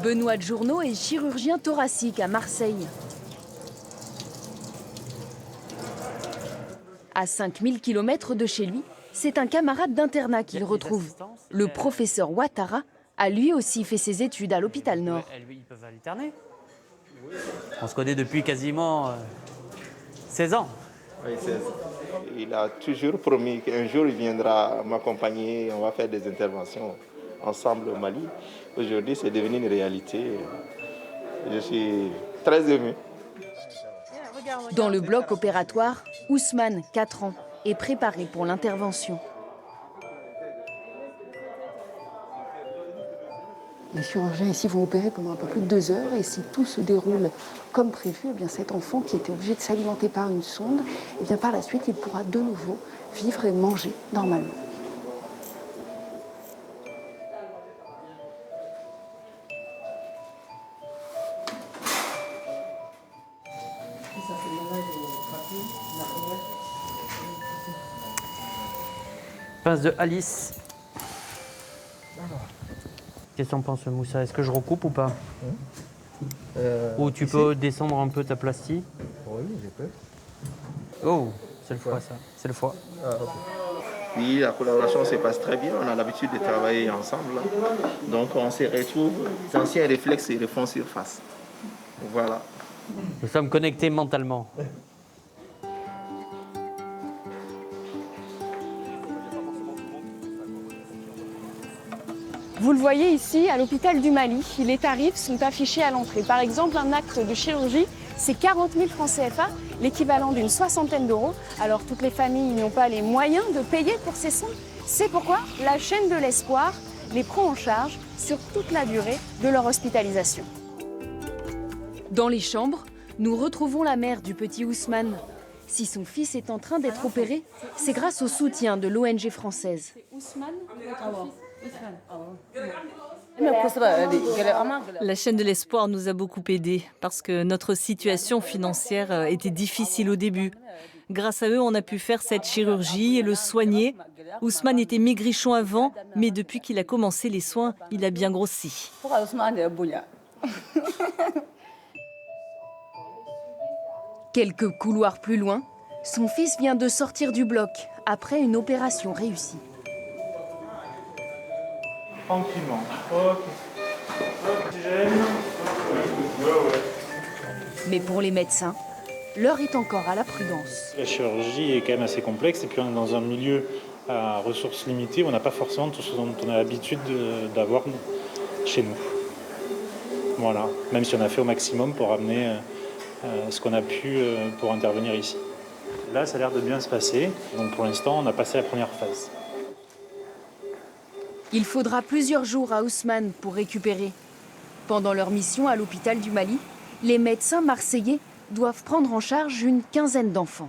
Benoît Journeau est chirurgien thoracique à Marseille. À 5000 km de chez lui, c'est un camarade d'internat qu'il retrouve. Le professeur Ouattara a lui aussi fait ses études à l'hôpital Nord. Ils peuvent alterner. On se connaît depuis quasiment 16 ans. Oui, 16 ans. Il a toujours promis qu'un jour il viendra m'accompagner, on va faire des interventions ensemble au Mali. Aujourd'hui, c'est devenu une réalité. Je suis très ému. Dans le bloc opératoire, Ousmane, 4 ans, est préparé pour l'intervention. Les chirurgiens ici vont opérer pendant un peu plus de 2 heures et si tout se déroule comme prévu, eh bien cet enfant qui était obligé de s'alimenter par une sonde, eh bien par la suite, il pourra de nouveau vivre et manger normalement. Pince de Alice. Qu'est-ce que t'en penses, Moussa? Est-ce que je recoupe ou pas? Ou tu peux descendre un peu ta plastie? Oui, je peux. Oh, c'est le foie ça, c'est le foie. Ah, ok. Oui, la collaboration se passe très bien. On a l'habitude de travailler ensemble. Donc on se retrouve, les anciens réflexes ils refont surface. Voilà. Nous sommes connectés mentalement. Vous le voyez ici, à l'hôpital du Mali, les tarifs sont affichés à l'entrée. Par exemple, un acte de chirurgie, c'est 40 000 francs CFA, l'équivalent d'une 60aine d'euros. Alors toutes les familles n'ont pas les moyens de payer pour ces soins. C'est pourquoi la chaîne de l'Espoir les prend en charge sur toute la durée de leur hospitalisation. Dans les chambres, nous retrouvons la mère du petit Ousmane. Si son fils est en train d'être opéré, c'est grâce au soutien de l'ONG française. La chaîne de l'espoir nous a beaucoup aidés parce que notre situation financière était difficile au début. Grâce à eux, on a pu faire cette chirurgie et le soigner. Ousmane était maigrichon avant, mais depuis qu'il a commencé les soins, il a bien grossi. Quelques couloirs plus loin, son fils vient de sortir du bloc après une opération réussie. Tranquillement. Ok. Oxygène. Mais pour les médecins, l'heure est encore à la prudence. La chirurgie est quand même assez complexe et puis on est dans un milieu à ressources limitées où on n'a pas forcément tout ce dont on a l'habitude d'avoir chez nous. Voilà, même si on a fait au maximum pour amener ce qu'on a pu pour intervenir ici. Là, ça a l'air de bien se passer. Donc pour l'instant, on a passé la première phase. Il faudra plusieurs jours à Ousmane pour récupérer. Pendant leur mission à l'hôpital du Mali, les médecins marseillais doivent prendre en charge une quinzaine d'enfants.